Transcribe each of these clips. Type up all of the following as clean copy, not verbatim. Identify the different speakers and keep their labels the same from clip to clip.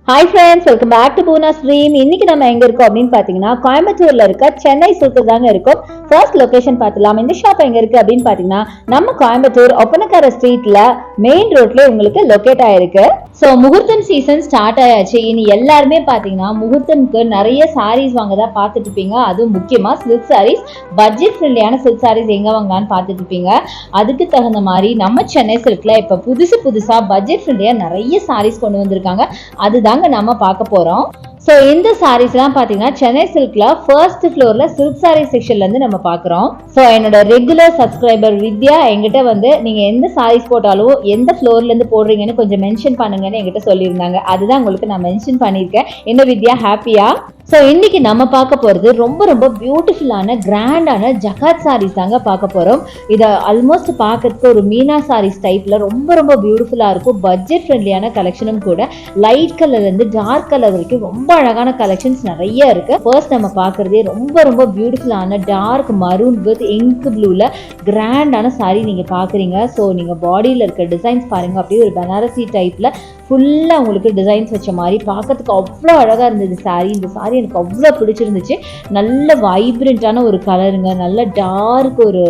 Speaker 1: Hi friends, welcome back to Poona stream. இன்னைக்கு நம்ம எங்க இருக்கோம் அப்படின்னு பாத்தீங்கன்னா கோயம்புத்தூர்ல இருக்க சென்னை சில்க் தாங்க இருக்கும். ஃபர்ஸ்ட் லொகேஷன் பார்த்துலாம். இந்த ஷாப் எங்க இருக்கு அப்படின்னு பாத்தீங்கன்னா நம்ம கோயம்புத்தூர் ஒப்பனக்கார ஸ்ட்ரீட்ல மெயின் ரோட்ல உங்களுக்கு லொகேட் ஆயிருக்கு. ஸோ முகூர்த்தம் சீசன் ஸ்டார்ட் ஆயாச்சு. இனி எல்லாருமே பாத்தீங்கன்னா முகூர்த்தம்க்கு நிறைய சாரீஸ் வாங்கதான் பார்த்துட்டு இருப்பீங்க. அதுவும் முக்கியமா சில்க் சாரீஸ், பட்ஜெட் ஃப்ரெண்ட்லியான சில்க் சாரீஸ் எங்க வாங்கலான்னு பார்த்துட்டு இருப்பீங்க. அதுக்கு தகுந்த மாதிரி நம்ம சென்னை சில்க்ல இப்ப புதுசா பட்ஜெட் ஃப்ரெண்ட்லியா நிறைய சாரீஸ் கொண்டு வந்திருக்காங்க. அதுதான் நம்ம பார்க்க போறோம். ஸோ இந்த சாரீஸ்லாம் பார்த்தீங்கன்னா சென்னை சில்க்ல ஃபர்ஸ்ட் ஃப்ளோர்ல சில்க் சாரீ செக்ஷன்ல இருந்து நம்ம பார்க்குறோம். ஸோ என்னோட ரெகுலர் சப்ஸ்கிரைபர் வித்யா என்கிட்ட வந்து நீங்க எந்த சாரீஸ் போட்டாலும் எந்த ஃப்ளோர்ல இருந்து போடுறீங்கன்னு கொஞ்சம் மென்ஷன் பண்ணுங்கன்னு என்கிட்ட சொல்லியிருந்தாங்க. அதுதான் உங்களுக்கு நான் மென்ஷன் பண்ணியிருக்கேன். என்ன வித்யா, ஹாப்பியா? ஸோ இன்னைக்கு நம்ம பார்க்க போகிறது ரொம்ப பியூட்டிஃபுல்லான கிராண்டான ஜகாத் சாரீஸ் தாங்க பார்க்க போகிறோம். இதை ஆல்மோஸ்ட் பார்க்கறதுக்கு ஒரு மீனா சாரீஸ் டைப்பில் ரொம்ப பியூட்டிஃபுல்லாக இருக்கும். பட்ஜெட் ஃப்ரெண்ட்லியான கலெக்ஷனும் கூட. லைட் கலர்லேருந்து டார்க் கலர் வரைக்கும் ரொம்ப அழகான கலெக்ஷன்ஸ் நிறைய இருக்குது. ஃபர்ஸ்ட் நம்ம பார்க்குறதே ரொம்ப பியூட்டிஃபுல்லான டார்க் மரூன் வித் இங்க் ப்ளூவில் கிராண்டான சாரீ நீங்கள் பார்க்குறீங்க. ஸோ நீங்கள் பாடியில் இருக்க டிசைன்ஸ் பாருங்கள். அப்படியே ஒரு பனாரசி டைப்பில் ஃபுல்லாக உங்களுக்கு டிசைன்ஸ் வச்ச மாதிரி பார்க்கறதுக்கு அவ்வளோ அழகாக இருந்தது சாரீ. இந்த சாரீ எனக்கு அவ்வளோ பிடிச்சிருந்துச்சு. நல்ல வைப்ரண்ட்டான ஒரு கலருங்க. நல்ல டார்க் ஒரு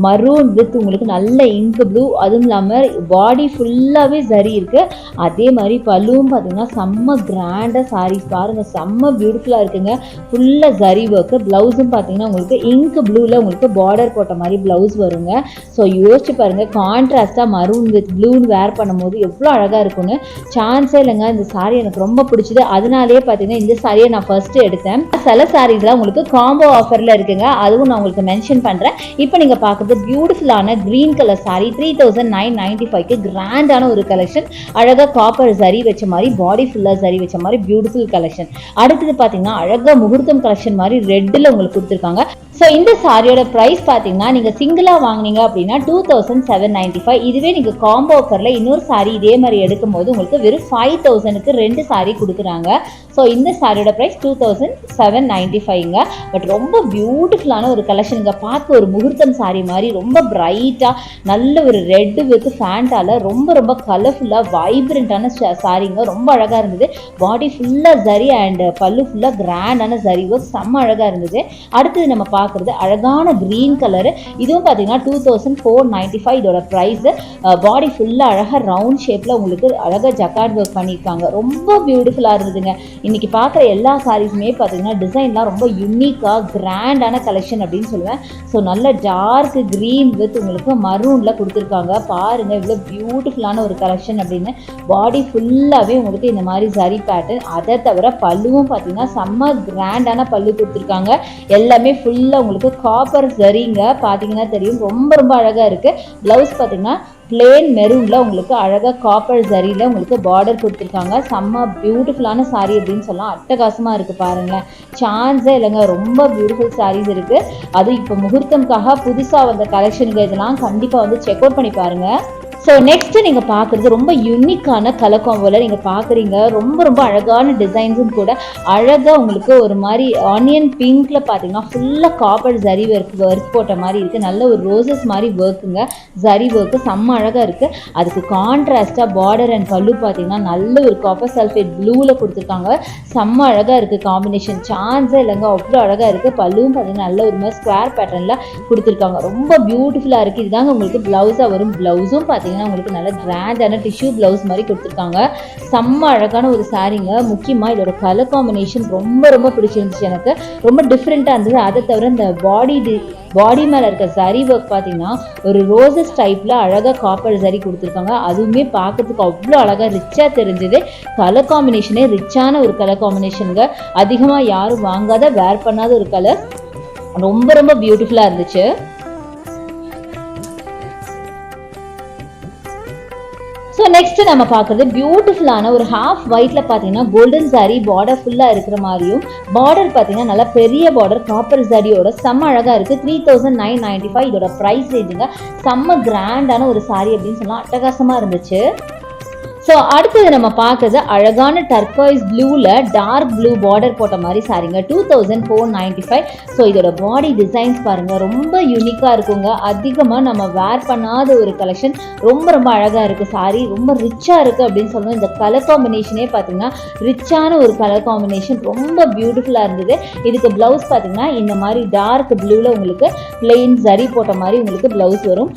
Speaker 1: மரூன் வித் உங்களுக்கு நல்ல இங்க் ப்ளூ. அதுவும் இல்லாமல் பாடி ஃபுல்லாகவே சரி இருக்குது. அதே மாதிரி பல்லுவும் பார்த்தீங்கன்னா செம்ம கிராண்டாக சாரீஸ் பாருங்கள், செம்ம பியூட்டிஃபுல்லாக இருக்குங்க. ஃபுல்லாக சரி ஒர்க்கு. ப்ளவுஸும் பார்த்தீங்கன்னா உங்களுக்கு இங்க் ப்ளூவில் உங்களுக்கு பார்டர் போட்ட மாதிரி ப்ளவுஸ் வருங்க. ஸோ யோசிச்சு பாருங்கள், கான்ட்ராஸ்டாக மரூன் வித் ப்ளூன்னு வேர் பண்ணும்போது எவ்வளோ அழகாக இருக்குன்னு சான்ஸே இல்லைங்க. இந்த சாரீ எனக்கு ரொம்ப பிடிச்சது. அதனாலேயே பார்த்தீங்கன்னா இந்த சாரியை நான் ஃபர்ஸ்ட் எடுத்தேன். சில சாரீஸ்லாம் உங்களுக்கு காம்போ ஆஃபர்ல இருக்குங்க, அதுவும் நான் உங்களுக்கு மென்ஷன் பண்றேன். இப்போ நீங்க பார்க்குறது பியூட்டிஃபுல்லான கிரீன் கலர் சாரீ 3995க்கு கிராண்டான ஒரு கலெக்ஷன். அழகா காப்பர் சரி வச்ச மாதிரி, பாடி ஃபுல்லா சரி வச்ச மாதிரி பியூட்டிஃபுல் கலெக்ஷன். அடுத்தது பார்த்தீங்கன்னா அழகா முகூர்த்தம் கலெக்ஷன் மாதிரி ரெட்டில் உங்களுக்கு கொடுத்துருக்காங்க. ஸோ இந்த சாரியோட ப்ரைஸ் பார்த்தீங்கன்னா நீங்கள் சிங்கிளாக வாங்கினீங்க அப்படின்னா 2795. இதுவே நீங்கள் காம்போ ஆஃபரில் இன்னொரு சாரி இதே மாதிரி எடுக்கும்போது உங்களுக்கு வெறும் 5000க்கு 2 சாரி கொடுக்குறாங்க. ஸோ இந்த சாரியோட ப்ரைஸ் 2795ங்க. பட் ரொம்ப பியூட்டிஃபுல்லான ஒரு கலெக்ஷனுங்க. பார்க்க ஒரு முகூர்த்தம் சாரி மாதிரி ரொம்ப பிரைட்டாக நல்ல ஒரு ரெட் வித் ஃபேண்டால ரொம்ப கலர்ஃபுல்லாக வைப்ரண்ட்டான சாரிங்க. ரொம்ப அழகாக இருந்தது. பாடி ஃபுல்லாக சரி அண்ட் பல்லு ஃபுல்லாக கிராண்டான சரி ஒர்க் செம்ம அழகாக இருந்தது. அடுத்தது நம்ம பார்க்குறது அழகான கிரீன் கலரு. இதுவும் பார்த்தீங்கன்னா 2495 இதோட ப்ரைஸ். பாடி ஃபுல்லாக அழகாக ரவுண்ட் ஷேப்பில் உங்களுக்கு அழகாக ஜக்கார்ட் ஒர்க் பண்ணியிருக்காங்க. ரொம்ப பியூட்டிஃபுல்லாக இருந்ததுங்க. இன்னைக்கு பார்க்குற எல்லா சாரீஸுமே பார்த்தீங்கன்னா டிசைன்லாம் ரொம்ப யூனிக்காக கிராண்டான கலெக்ஷன் அப்படின்னு சொல்லுவேன். ஸோ நல்ல டார்க் கிரீன் வித் உங்களுக்கு மரூனில் கொடுத்துருக்காங்க. பாருங்கள் இவ்வளோ பியூட்டிஃபுல்லான ஒரு கலெக்ஷன் அப்படின்னு. பாடி ஃபுல்லாகவே உங்களுக்கு இந்த மாதிரி சரி பேட்டர்ன். அதை தவிர பல்லுவும் பார்த்தீங்கன்னா செம்ம கிராண்டான பல்லு கொடுத்துருக்காங்க. எல்லாமே ஃபுல்லாக உங்களுக்கு காப்பர் சரிங்க. பார்த்தீங்கன்னா தெரியும், ரொம்ப அழகாக இருக்குது. ப்ளவுஸ் பார்த்தீங்கன்னா பிளேன் மெரூன்ல உங்களுக்கு அழகாக காப்பர் சரியில் உங்களுக்கு பார்டர் கொடுத்துருக்காங்க. செம்ம பியூட்டிஃபுல்லான சாரீ அப்படின்னு சொல்லலாம். அட்டகாசமாக இருக்குது பாருங்களேன், சான்ஸே இல்லைங்க. ரொம்ப பியூட்டிஃபுல் சாரீஸ் இருக்குது. அதுவும் இப்போ முகூர்த்தம்காக புதுசாக வந்த கலெக்ஷனுக்கு இதெல்லாம் கண்டிப்பாக வந்து செக் அவுட் பண்ணி பாருங்கள். ஸோ நெக்ஸ்ட் நீங்கள் பார்க்குறது ரொம்ப யூனிக்கான கலர் காம்போவில் நீங்கள் பார்க்குறீங்க. ரொம்ப அழகான டிசைன்ஸும் கூட. அழகாக உங்களுக்கு ஒரு மாதிரி ஆனியன் பிங்க்ல பார்த்தீங்கன்னா ஃபுல்லாக காப்பர் ஜரி ஒர்க் போட்ட மாதிரி இருக்குது. நல்ல ஒரு ரோசஸ் மாதிரி ஒர்க்குங்க. ஜரி ஒர்க்கு செம்ம அழகாக இருக்குது. அதுக்கு கான்ட்ராஸ்டாக பார்டர் அண்ட் பல்லு பார்த்தீங்கன்னா நல்ல ஒரு காப்பர் சல்ஃபேட் ப்ளூவில் கொடுத்துருக்காங்க. செம்ம அழகாக இருக்குது காம்பினேஷன். சான்ஸே இல்லைங்க, அவ்வளோ அழகாக இருக்குது. பல்லுவும் பார்த்தீங்கன்னா நல்ல ஒரு மாதிரி ஸ்கொயர் பேட்டர்னில் கொடுத்துருக்காங்க. ரொம்ப பியூட்டிஃபுல்லாக இருக்குது. இதுதாங்க உங்களுக்கு ப்ளவுஸாக வரும். ப்ளவுஸும் பார்த்தீங்கன்னா உங்களுக்கு நல்ல கிராண்டான டிஷ்யூ பிளவுஸ் மாதிரி கொடுத்துருக்காங்க. செம்ம அழகான ஒரு சாரீங்க. முக்கியமா இதோட கலர் காம்பினேஷன் ரொம்ப பிடிச்சிருந்துச்சு எனக்கு. ரொம்ப டிஃப்ரெண்டா இருந்தது. அதை தவிர இந்த பாடி மேல இருக்க சரி ஒர்க் பார்த்தீங்கன்னா ஒரு ரோசஸ் டைப்ல அழகா காப்பர் சரி கொடுத்துருக்காங்க. அதுவுமே பார்க்கறதுக்கு அவ்வளோ அழகா ரிச்சா தெரிஞ்சது. கலர் காம்பினேஷனே ரிச்சான ஒரு கலர் காம்பினேஷனுங்க. அதிகமா யாரும் வாங்காத வேர் பண்ணாத ஒரு கலர். ரொம்ப பியூட்டிஃபுல்லா இருந்துச்சு. ஸோ நெக்ஸ்ட் நம்ம பார்க்குறது பியூட்டிஃபுல்லான ஒரு ஹாஃப் ஒயிட்ல பார்த்தீங்கன்னா கோல்டன் சாரி பார்டர் ஃபுல்லாக இருக்கிற மாதிரியும், பார்டர் பார்த்தீங்கன்னா நல்லா பெரிய பார்டர் காப்பர் சாரியோட செம்ம அழகாக இருக்குது. 3995 இதோட ப்ரைஸ் ரேஞ்சுங்க. செம்ம கிராண்டான ஒரு சாரி அப்படின்னு சொல்லலாம். அட்டகாசமாக இருந்துச்சு. ஸோ அடுத்தது நம்ம பார்க்கறது அழகான டர்காய்ஸ் ப்ளூவில் டார்க் ப்ளூ பார்டர் போட்ட மாதிரி சாரிங்க 2495. ஸோ இதோட பாடி டிசைன்ஸ் பாருங்கள் ரொம்ப யூனிக்காக இருக்குங்க. அதிகமாக நம்ம வேர் பண்ணாத ஒரு கலெக்ஷன், ரொம்ப ரொம்ப அழகாக இருக்குது சாரி, ரொம்ப ரிச்சாக இருக்குது அப்படின்னு சொல்லணும். இந்த கலர் காம்பினேஷனே பார்த்தீங்கன்னா ரிச்சான ஒரு கலர் காம்பினேஷன், ரொம்ப பியூட்டிஃபுல்லாக இருந்தது. இதுக்கு ப்ளவுஸ் பார்த்தீங்கன்னா இந்த மாதிரி டார்க் ப்ளூவில் உங்களுக்கு பிளெயின் ஜரி போட்ட மாதிரி உங்களுக்கு ப்ளவுஸ் வரும்.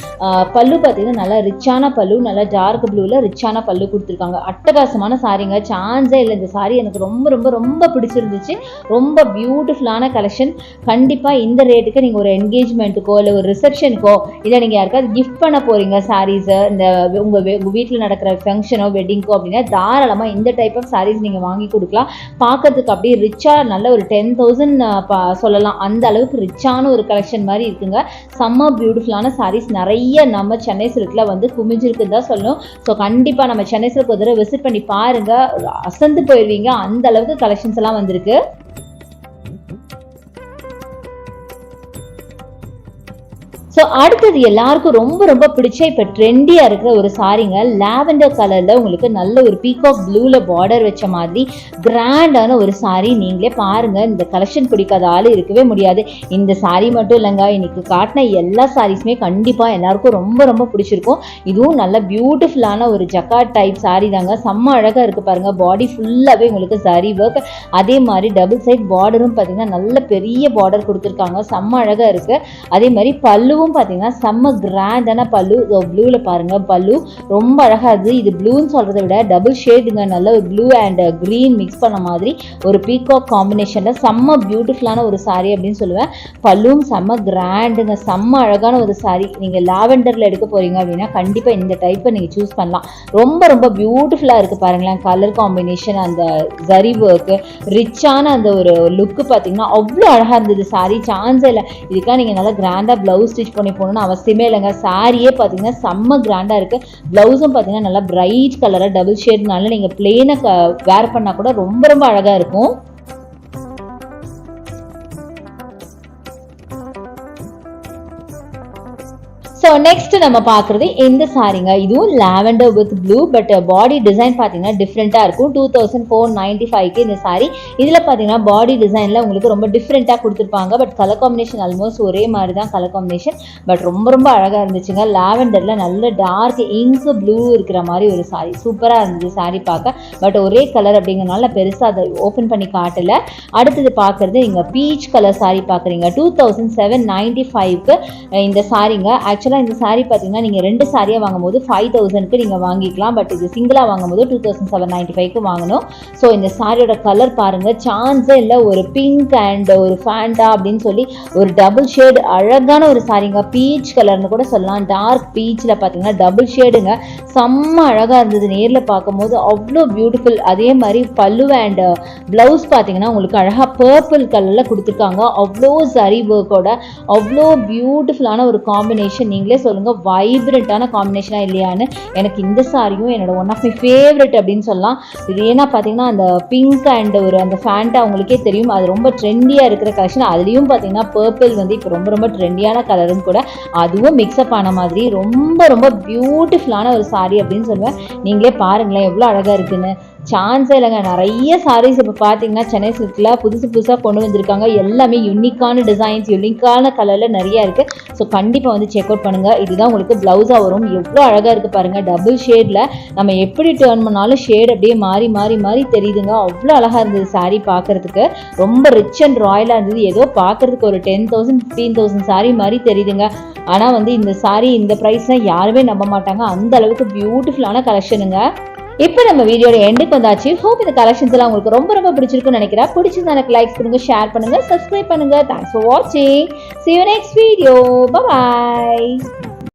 Speaker 1: பல்லு பார்த்தீங்கன்னா நல்லா ரிச்சான பல்லு, நல்லா டார்க் ப்ளூவில் ரிச்சான பல்லு கொடுத்துருக்காங்க. அட்டகாசமான சாரிங்க, சான்ஸே இல்லை. இந்த சாரி எனக்கு ரொம்ப ரொம்ப ரொம்ப பிடிச்சிருந்துச்சு. ரொம்ப பியூட்டிஃபுல்லான கலெக்ஷன். கண்டிப்பாக இந்த ரேட்டுக்கு நீங்கள் ஒரு என்கேஜ்மெண்ட்டுக்கோ இல்லை ஒரு ரிசப்ஷனுக்கோ இல்லை நீங்கள் யாருக்காவது கிஃப்ட் பண்ண போகிறீங்க சாரீஸை, இந்த உங்கள் வீட்டில் நடக்கிற ஃபங்க்ஷனோ வெட்டிங்க்கோ அப்படின்னா தாராளமாக இந்த டைப் ஆஃப் சாரீஸ் நீங்கள் வாங்கி கொடுக்கலாம். பார்க்கறதுக்கு அப்படியே ரிச்சாக நல்ல ஒரு 10,000 சொல்லலாம், அந்த அளவுக்கு ரிச்சான ஒரு கலெக்ஷன் மாதிரி இருக்குங்க. செம்ம பியூட்டிஃபுல்லான சாரீஸ் நிறைய நம்ம சென்னை சில்கில் வந்து குமிஞ்சிருக்குன்னு தான் சொல்லணும். ஸோ கண்டிப்பாக நம்ம சென்னை சில்க் ஒரு தடவை விசிட் பண்ணி பாருங்க, அசந்து போயிருவீங்க, அந்த அளவுக்கு கலெக்ஷன்ஸ் எல்லாம் வந்திருக்கு. ஸோ அடுத்தது எல்லாருக்கும் ரொம்ப ரொம்ப பிடிச்ச இப்போ ட்ரெண்டியாக இருக்கிற ஒரு சாரிங்க, லாவெண்டர் கலரில் உங்களுக்கு நல்ல ஒரு பீகாக் ப்ளூவில் பார்டர் வச்ச மாதிரி கிராண்டான ஒரு சாரி. நீங்களே பாருங்கள், இந்த கலெக்ஷன் பிடிக்காத ஆள் இருக்கவே முடியாது. இந்த சாரி மட்டும் இல்லைங்க, இன்னைக்கு காட்டின எல்லா சாரீஸுமே கண்டிப்பாக எல்லாருக்கும் ரொம்ப ரொம்ப பிடிச்சிருக்கும். இதுவும் நல்ல பியூட்டிஃபுல்லான ஒரு ஜக்கார்ட் டைப் சாரி தாங்க, செம்ம அழகாக இருக்குது பாருங்கள். பாடி ஃபுல்லாகவே உங்களுக்கு சாரி ஒர்க், அதே மாதிரி டபுள் சைட் பார்டரும் பார்த்தீங்கன்னா நல்ல பெரிய பார்டர் கொடுத்துருக்காங்க, செம்ம அழகாக இருக்குது. அதே மாதிரி பல்லுவும் பார்த்தீங்கன்னா செம்ம கிராண்டான பல்லு, ப்ளூவில் பாருங்க, பல்லு ரொம்ப அழகா இருக்குது. இது ப்ளூன்னு சொல்றதை விட டபுள் ஷேடுங்க, நல்ல ஒரு ப்ளூ அண்ட் கிரீன் மிக்ஸ் பண்ண மாதிரி ஒரு பீகாக் காம்பினேஷன்ல செம்ம பியூட்டிஃபுல்லான ஒரு சாரி அப்படின்னு சொல்லுவேன். பல்லுவும் செம்ம கிராண்டுங்க, செம்ம அழகான ஒரு சாரி. நீங்க லாவெண்டர்ல எடுக்க போறீங்க அப்படின்னா கண்டிப்பா இந்த டைப்பை நீங்க சூஸ் பண்ணலாம். ரொம்ப ரொம்ப பியூட்டிஃபுல்லா இருக்கு பாருங்களேன், கலர் காம்பினேஷன், அந்த ஜரி ஒர்க், ரிச்சான அந்த ஒரு லுக்கு பார்த்தீங்கன்னா அவ்வளோ அழகா இருந்தது சாரி, சான்ஸே இல்லை. இதுக்காக நீங்க நல்லா கிராண்டா பிளவுஸ் ஸ்டிச் பண்ணி போகணும்னு அவசியமே இல்லைங்க. சாரியே பார்த்தீங்கன்னா செம்ம கிராண்டாக இருக்குது. ப்ளவுஸும் பார்த்தீங்கன்னா நல்லா பிரைட் கலராக டபுள் ஷேட்னால நீங்கள் பிளெயினாக வேர் பண்ணால் கூட ரொம்ப ரொம்ப அழகாக இருக்கும். ஸோ நெக்ஸ்ட் நம்ம பார்க்குறது இந்த சாரிங்க, இதுவும் lavender with blue, but body design பார்த்தீங்கன்னா டிஃப்ரெண்ட்டாக இருக்கும். 2495க்கு இந்த சாரி. இதில் பார்த்தீங்கன்னா பாடி டிசைனில் உங்களுக்கு ரொம்ப டிஃப்ரெண்ட்டாக கொடுத்துருப்பாங்க, பட் கலர் காம்பினேஷன் ஆல்மோஸ்ட் ஒரே மாதிரி தான் கலர் காம்பினேஷன், பட் ரொம்ப ரொம்ப அழகாக இருந்துச்சுங்க. லாவெண்டரில் நல்ல டார்க் இங்க் ப்ளூ இருக்கிற மாதிரி ஒரு சாரி, சூப்பராக இருந்தது சாரி பார்க்க. பட் ஒரே கலர் அப்படிங்கிறனால பெருசாக அதை ஓப்பன் பண்ணி காட்டலை. அடுத்தது பார்க்குறது இங்கே பீச் கலர் சாரி பார்க்குறீங்க, 2795க்கு இந்த சாரிங்க. ஆக்சுவலாக இந்த சாரி பார்த்தீங்கன்னா நீங்கள் 2 சாரியாக வாங்கும்போது 5000க்கு நீங்கள் வாங்கிக்கலாம், பட் இது சிங்கிளாக வாங்கும்போது 2795க்கு வாங்கணும். ஸோ இந்த சாரியோட கலர் பாருங்கள், சான்ஸே இல்லை. ஒரு பிங்க் அண்ட் ஒரு ஃபேண்டா அப்படின்னு சொல்லி ஒரு டபுள் ஷேடு அழகான ஒரு சாரிங்க, பீச் கலர்னு கூட சொல்லலாம். டார்க் பீச்சில் பார்த்தீங்கன்னா டபுள் ஷேடுங்க, செம்ம அழகாக இருந்தது நேரில் பார்க்கும்போது, அவ்வளோ பியூட்டிஃபுல். அதே மாதிரி பல்லு அண்ட் ப்ளவுஸ் பார்த்தீங்கன்னா உங்களுக்கு அழகாக பர்பிள் கலரில் கொடுத்துருக்காங்க, அவ்வளோ சரி ஒர்க்கோட அவ்வளோ பியூட்டிஃபுல்லான ஒரு காம்பினேஷன். நீங்களே சொல்லுங்க, வைப்ரண்டான காம்பினேஷனா இல்லையான்னு. எனக்கு இந்த சாரியும் என்னோட ஒன் ஆஃப் மை ஃபேவரட் அப்படின்னு சொல்லலாம். இது ஏன்னா பார்த்தீங்கன்னா அந்த பிங்க் அண்ட் ஒரு அந்த ஃபேண்டா உங்களுக்கே தெரியும், அது ரொம்ப ட்ரெண்டியாக இருக்கிற கலெக்ஷன். அதுலேயும் பார்த்தீங்கன்னா பர்பிள் வந்து இப்போ ரொம்ப ரொம்ப ட்ரெண்டியான கலரும் கூட, அதுவும் மிக்ஸ்அப் ஆன மாதிரி ரொம்ப ரொம்ப பியூட்டிஃபுல்லான ஒரு சாரி அப்படின்னு சொல்லுவேன். நீங்களே பாருங்களேன் எவ்வளோ அழகாக இருக்குன்னு, சான்ஸே இல்லைங்க. நிறைய சாரீஸ் இப்போ பார்த்தீங்கன்னா சென்னை சில்கில் புதுசாக கொண்டு வந்திருக்காங்க, எல்லாமே யூனிக்கான டிசைன்ஸ், யூனிக்கான கலரில் நிறையா இருக்குது. ஸோ கண்டிப்பாக வந்து செக் அவுட் பண்ணுங்கள். இதுதான் உங்களுக்கு ப்ளவுஸாக வரும், எவ்வளோ அழகாக இருக்குது பாருங்கள். டபுள் ஷேடில் நம்ம எப்படி டேர்ன் பண்ணாலும் ஷேட் அப்படியே மாறி மாறி மாறி தெரியுதுங்க, அவ்வளோ அழகாக இருந்தது சாரீ பார்க்குறதுக்கு. ரொம்ப ரிச் அண்ட் ராயலாக இருந்தது, ஏதோ பார்க்குறதுக்கு ஒரு 10,000 15,000 சாரீ மாதிரி தெரியுதுங்க. ஆனால் வந்து இந்த சாரீ இந்த ப்ரைஸ்னால் யாருமே நம்ப மாட்டாங்க, அந்த அளவுக்கு பியூட்டிஃபுல்லான கலெக்ஷனுங்க. இப்போ நம்ம வீடியோட எண்டுக்கு வந்தாச்சு. ஹோப் இந்த கலெக்ஷன்ஸ் எல்லாம் உங்களுக்கு ரொம்ப ரொம்ப பிடிச்சிருக்குன்னு நினைக்கிறேன். பிடிச்சிருந்தா எனக்கு லைக்ஸ் கொடுங்க, ஷேர் பண்ணுங்க, சப்ஸ்கிரைப் பண்ணுங்க. தேங்க்ஸ் ஃபார் வாட்சிங். See you next video. Bye bye.